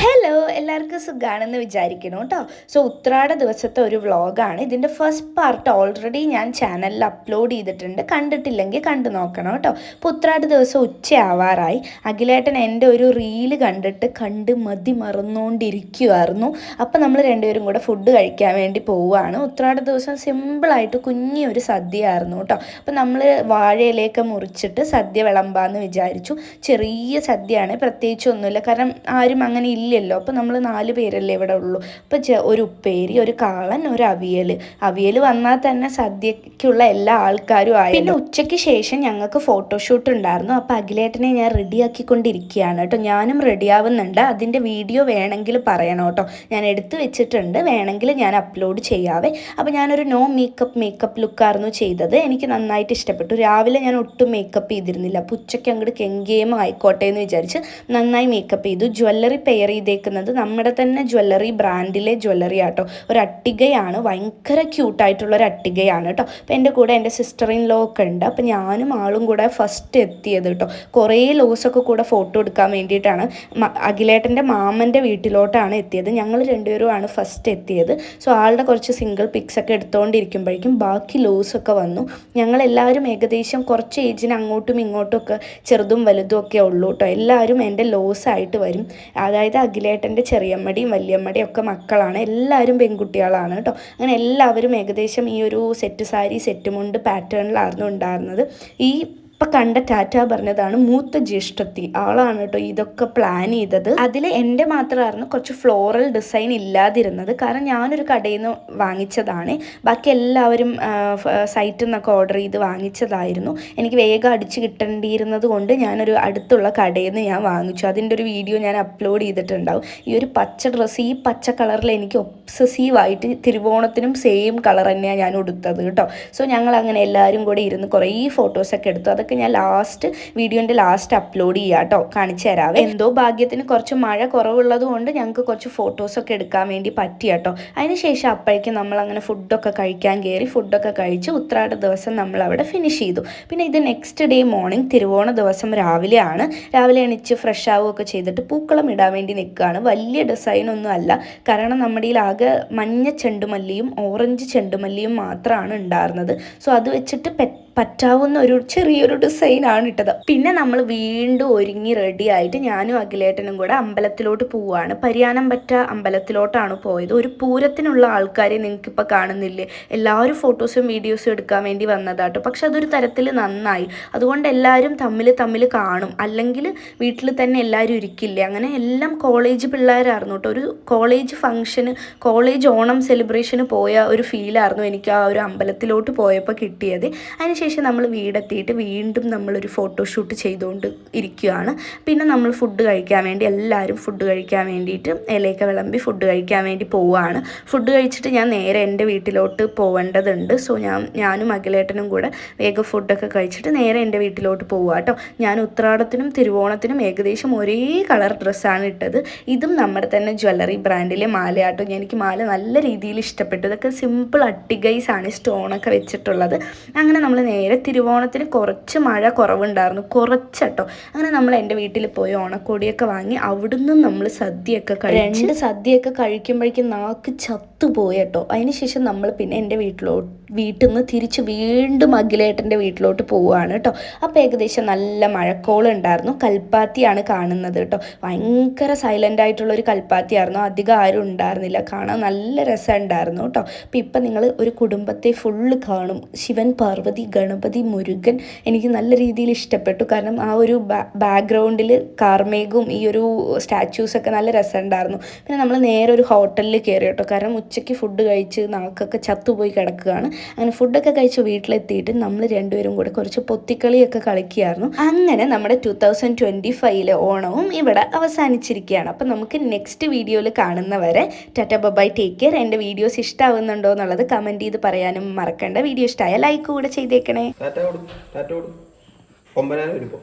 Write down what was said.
Hello, എല്ലാവർക്കും സുഖമാണെന്ന് വിചാരിക്കുന്നു കേട്ടോ. സോ ഉത്രാട ദിവസത്തെ ഒരു വ്ളോഗാണ്. ഇതിൻ്റെ ഫസ്റ്റ് പാർട്ട് ഓൾറെഡി ഞാൻ ചാനലിൽ അപ്ലോഡ് ചെയ്തിട്ടുണ്ട്. കണ്ടിട്ടില്ലെങ്കിൽ കണ്ടു നോക്കണം കേട്ടോ. അപ്പോൾ ഉത്രാട ദിവസം ഉച്ചയാവാറായി. അഖിലേട്ടൻ എൻ്റെ ഒരു റീല് കണ്ട് മതി മറന്നുകൊണ്ടിരിക്കുമായിരുന്നു. അപ്പോൾ നമ്മൾ രണ്ടുപേരും കൂടെ ഫുഡ് കഴിക്കാൻ വേണ്ടി പോവുകയാണ്. ഉത്രാട ദിവസം സിമ്പിളായിട്ട് കുഞ്ഞൊരു സദ്യയായിരുന്നു കേട്ടോ. അപ്പോൾ നമ്മൾ വാഴയിലേക്ക് മുറിച്ചിട്ട് സദ്യ വിളമ്പാന്ന് വിചാരിച്ചു. ചെറിയ സദ്യയാണ്, പ്രത്യേകിച്ചൊന്നുമില്ല, കാരണം ആരും അങ്ങനെ ഇല്ലല്ലോ. അപ്പോൾ നമ്മൾ 4 പേരല്ലേ ഇവിടെ ഉള്ളൂ. അപ്പോൾ ഒരു ഉപ്പേരി, ഒരു കാളൻ, ഒരു അവിയൽ വന്നാൽ തന്നെ സദ്യക്കുള്ള എല്ലാ ആൾക്കാരും ആയി. പിന്നെ ഉച്ചയ്ക്ക് ശേഷം ഞങ്ങൾക്ക് ഫോട്ടോഷൂട്ട് ഉണ്ടായിരുന്നു. അപ്പോൾ അഖിലേട്ടനെ ഞാൻ റെഡിയാക്കിക്കൊണ്ടിരിക്കുകയാണ് കേട്ടോ. ഞാനും റെഡിയാവുന്നുണ്ട്. അതിൻ്റെ വീഡിയോ വേണമെങ്കിൽ പറയണം കേട്ടോ. ഞാൻ എടുത്തു വെച്ചിട്ടുണ്ട്, വേണമെങ്കിൽ ഞാൻ അപ്ലോഡ് ചെയ്യാവേ. അപ്പോൾ ഞാനൊരു നോ മേക്കപ്പ് ലുക്കായിരുന്നു ചെയ്തത്. എനിക്ക് നന്നായിട്ട് ഇഷ്ടപ്പെട്ടു. രാവിലെ ഞാൻ ഒട്ടും മേക്കപ്പ് ചെയ്തിരുന്നില്ല. അപ്പോൾ ഉച്ചയ്ക്ക് അങ്ങോട്ട് കെങ്കേം ആയിക്കോട്ടെ എന്ന് വിചാരിച്ച് നന്നായി മേക്കപ്പ് ചെയ്തു. ജ്വല്ലറി പെയർ ചെയ്തേക്കുന്നത് നമ്മുടെ തന്നെ ജ്വല്ലറി ബ്രാൻഡിലെ ജ്വല്ലറി ആട്ടോ. ഒരു അട്ടികയാണ്, ഭയങ്കര ക്യൂട്ടായിട്ടുള്ള ഒരു അട്ടികയാണ് കേട്ടോ. അപ്പോൾ എൻ്റെ കൂടെ എൻ്റെ സിസ്റ്റർ ഇൻ ലോ ഒക്കെ ഉണ്ട്. അപ്പോൾ ഞാനും ആളും കൂടെ ഫസ്റ്റ് എത്തിയത് കേട്ടോ. കുറേ ലോസൊക്കെ കൂടെ ഫോട്ടോ എടുക്കാൻ വേണ്ടിയിട്ടാണ്. അഖിലേട്ടൻ്റെ മാമൻ്റെ വീട്ടിലോട്ടാണ് എത്തിയത്. ഞങ്ങൾ രണ്ടുപേരുമാണ് ഫസ്റ്റ് എത്തിയത്. സോ ആളുടെ കുറച്ച് സിംഗിൾ പിക്സ് ഒക്കെ എടുത്തുകൊണ്ടിരിക്കുമ്പോഴേക്കും ബാക്കി ലോസൊക്കെ വന്നു. ഞങ്ങളെല്ലാവരും ഏകദേശം കുറച്ച് ഏജിന് അങ്ങോട്ടും ഇങ്ങോട്ടും ഒക്കെ ചെറുതും വലുതും ഒക്കെ ഉള്ളൂ കേട്ടോ. എല്ലാവരും എൻ്റെ ലോസായിട്ട് വരും. അതായത് അഖിലേട്ടൻ്റെ ചെറിയമ്മടിയും വലിയമ്മടിയും ഒക്കെ മക്കളാണ്. എല്ലാവരും പെൺകുട്ടികളാണ് കേട്ടോ. അങ്ങനെ എല്ലാവരും ഏകദേശം ഈ ഒരു സെറ്റ് സാരി, സെറ്റ് മുണ്ട് പാറ്റേണിലായിരുന്നു ഉണ്ടായിരുന്നത്. ഈ ഇപ്പം കണ്ട ടാറ്റ പറഞ്ഞതാണ് മൂത്ത ജ്യേഷ്ഠത്തി, ആളാണ് കേട്ടോ ഇതൊക്കെ പ്ലാൻ ചെയ്തത്. അതിൽ എൻ്റെ മാത്രമായിരുന്നു കുറച്ച് ഫ്ലോറൽ ഡിസൈൻ ഇല്ലാതിരുന്നത്, കാരണം ഞാനൊരു കടയിൽ നിന്ന് വാങ്ങിച്ചതാണ്. ബാക്കി എല്ലാവരും സൈറ്റിൽ നിന്നൊക്കെ ഓർഡർ ചെയ്ത് വാങ്ങിച്ചതായിരുന്നു. എനിക്ക് വേഗം അടിച്ച് കിട്ടേണ്ടിയിരുന്നത് കൊണ്ട് ഞാനൊരു അടുത്തുള്ള കടയിൽ നിന്ന് ഞാൻ വാങ്ങിച്ചു. അതിൻ്റെ ഒരു വീഡിയോ ഞാൻ അപ്ലോഡ് ചെയ്തിട്ടുണ്ടാവും. ഈ ഒരു പച്ച ഡ്രസ്സ്, ഈ പച്ച കളറിൽ എനിക്ക് ഒബ്സസീവായിട്ട് തിരുവോണത്തിനും സെയിം കളർ തന്നെയാണ് ഞാൻ ഉടുത്തത് കേട്ടോ. സോ ഞങ്ങൾ അങ്ങനെ എല്ലാവരും കൂടെ ഇരുന്ന് കുറേ ഫോട്ടോസൊക്കെ എടുത്തു. അതൊക്കെ ഞാൻ വീഡിയോൻ്റെ ലാസ്റ്റ് അപ്ലോഡ് ചെയ്യാം കേട്ടോ, കാണിച്ചു തരാവേ. എന്തോ ഭാഗ്യത്തിന് കുറച്ച് മഴ കുറവുള്ളത് കൊണ്ട് ഞങ്ങൾക്ക് കുറച്ച് ഫോട്ടോസൊക്കെ എടുക്കാൻ വേണ്ടി പറ്റി കേട്ടോ. അതിനുശേഷം അപ്പോഴേക്കും നമ്മളങ്ങനെ ഫുഡൊക്കെ കഴിക്കാൻ കയറി. ഫുഡൊക്കെ കഴിച്ച് ഉത്രാട ദിവസം നമ്മളവിടെ ഫിനിഷ് ചെയ്തു. പിന്നെ ഇത് നെക്സ്റ്റ് ഡേ മോർണിംഗ്, തിരുവോണ ദിവസം രാവിലെയാണ്. രാവിലെ എണീച്ച് ഫ്രഷ് ആവുകയൊക്കെ ചെയ്തിട്ട് പൂക്കളം ഇടാൻ വേണ്ടി നിൽക്കുകയാണ്. വലിയ ഡിസൈനൊന്നും അല്ല, കാരണം നമ്മുടെ ആകെ മഞ്ഞ ചെണ്ടുമല്ലിയും ഓറഞ്ച് ചെണ്ടുമല്ലിയും മാത്രമാണ് ഉണ്ടായിരുന്നത്. സോ അത് വെച്ചിട്ട് പറ്റാവുന്ന ഒരു ചെറിയൊരു ഡിസൈനാണ് ഇട്ടത്. പിന്നെ നമ്മൾ വീണ്ടും ഒരുങ്ങി റെഡി ആയിട്ട് ഞാനും അഖിലേട്ടനും കൂടെ അമ്പലത്തിലോട്ട് പോവുകയാണ്. പരിയാനംപറ്റ അമ്പലത്തിലോട്ടാണ് പോയത്. ഒരു പൂരത്തിനുള്ള ആൾക്കാരെ നിങ്ങൾക്കിപ്പോൾ കാണുന്നില്ലേ, എല്ലാവരും ഫോട്ടോസും വീഡിയോസും എടുക്കാൻ വേണ്ടി വന്നതാട്ടോ. പക്ഷെ അതൊരു തരത്തിൽ നന്നായി. അതുകൊണ്ട് എല്ലാവരും തമ്മിൽ കാണും, അല്ലെങ്കിൽ വീട്ടിൽ തന്നെ എല്ലാവരും ഇരിക്കില്ലേ. അങ്ങനെ എല്ലാം കോളേജ് പിള്ളേരായിരുന്നു കേട്ടോ. ഒരു കോളേജ് ഫംഗ്ഷന്, കോളേജ് ഓണം സെലിബ്രേഷന് പോയ ഒരു ഫീലായിരുന്നു എനിക്ക് ആ ഒരു അമ്പലത്തിലോട്ട് പോയപ്പോൾ കിട്ടിയത്. അതിനുശേഷം നമ്മൾ വീടെത്തിയിട്ട് വീണ്ടും നമ്മളൊരു ഫോട്ടോഷൂട്ട് ചെയ്തുകൊണ്ട് ഇരിക്കുകയാണ്. പിന്നെ നമ്മൾ ഫുഡ് കഴിക്കാൻ വേണ്ടി, എല്ലാവരും ഫുഡ് കഴിക്കാൻ വേണ്ടിയിട്ട് ഇലയൊക്കെ വിളമ്പി ഫുഡ് കഴിക്കാൻ വേണ്ടി പോവുകയാണ്. ഫുഡ് കഴിച്ചിട്ട് ഞാൻ നേരെ എൻ്റെ വീട്ടിലോട്ട് പോവേണ്ടതുണ്ട്. സോ ഞാനും അഖിലേട്ടനും കൂടെ വേഗം ഫുഡൊക്കെ കഴിച്ചിട്ട് നേരെ എൻ്റെ വീട്ടിലോട്ട് പോവുക കേട്ടോ. ഞാൻ ഉത്രാടത്തിനും തിരുവോണത്തിനും ഏകദേശം ഒരേ കളർ ഡ്രസ്സാണ് ഇട്ടത്. ഇതും നമ്മുടെ തന്നെ ജ്വല്ലറി ബ്രാൻഡിലെ മാലയാട്ടോ. എനിക്ക് മാല നല്ല രീതിയിൽ ഇഷ്ടപ്പെട്ടു. ഇതൊക്കെ സിമ്പിൾ അട്ടിഗൈസാണ് സ്റ്റോണൊക്കെ വെച്ചിട്ടുള്ളത്. അങ്ങനെ നമ്മൾ നേരെ തിരുവോണത്തിന് കുറച്ച് മഴ കുറവുണ്ടായിരുന്നു, കുറച്ചട്ടോ. അങ്ങനെ നമ്മൾ എൻ്റെ വീട്ടിൽ പോയി ഓണക്കോടിയൊക്കെ വാങ്ങി അവിടുന്ന് നമ്മൾ സദ്യയൊക്കെ കഴിച്ച്, 2 സദ്യയൊക്കെ കഴിക്കുമ്പോഴേക്കും നാക്ക് ചത്തുപോയി കേട്ടോ. അതിനുശേഷം നമ്മൾ പിന്നെ എൻ്റെ വീട്ടിൽ നിന്ന് തിരിച്ച് വീണ്ടും അഖിലേട്ടൻ്റെ വീട്ടിലോട്ട് പോവുകയാണ് കേട്ടോ. അപ്പോൾ ഏകദേശം നല്ല മഴക്കോളുണ്ടായിരുന്നു. കൽപ്പാത്തിയാണ് കാണുന്നത് കേട്ടോ. ഭയങ്കര സൈലൻ്റ് ആയിട്ടുള്ളൊരു കൽപ്പാത്തിയായിരുന്നു. അധികം ആരും ഉണ്ടായിരുന്നില്ല, കാണാൻ നല്ല രസമുണ്ടായിരുന്നു കേട്ടോ. അപ്പോൾ ഇപ്പം നിങ്ങൾ ഒരു കുടുംബത്തെ ഫുള്ള് കാണും. ശിവൻ, പാർവതി, ഗണപതി, മുരുകൻ എനിക്ക് നല്ല രീതിയിൽ ഇഷ്ടപ്പെട്ടു. കാരണം ആ ഒരു ബാക്ക്ഗ്രൗണ്ടിൽ കാർമേഘവും ഈ ഒരു സ്റ്റാച്യൂസൊക്കെ നല്ല രസമുണ്ടായിരുന്നു. പിന്നെ നമ്മൾ നേരെ ഒരു ഹോട്ടലിൽ കയറി കേട്ടോ, കാരണം ഉച്ചയ്ക്ക് ഫുഡ് കഴിച്ച് നാക്കൊക്കെ ചത്തുപോയി കിടക്കുകയാണ്. അങ്ങനെ ഫുഡൊക്കെ കഴിച്ച് വീട്ടിലെത്തിയിട്ട് നമ്മൾ രണ്ടുപേരും കൂടെ കുറച്ച് പൊത്തിക്കളിയൊക്കെ കളിക്കുകയായിരുന്നു. അങ്ങനെ നമ്മുടെ 2025 ഓണവും ഇവിടെ അവസാനിച്ചിരിക്കുകയാണ്. അപ്പം നമുക്ക് നെക്സ്റ്റ് വീഡിയോയിൽ കാണുന്നവരെ ടാറ്റ ബൈ, ടേക്ക് കെയർ. എൻ്റെ വീഡിയോസ് ഇഷ്ടമാവുന്നുണ്ടോ എന്നുള്ളത് കമൻറ്റ് ചെയ്ത് പറയാനും മറക്കണ്ട. വീഡിയോ ഇഷ്ടമായ ലൈക്ക് കൂടെ ചെയ്തേക്കണേ. കൊമ്പനാൻ വരുമ്പോ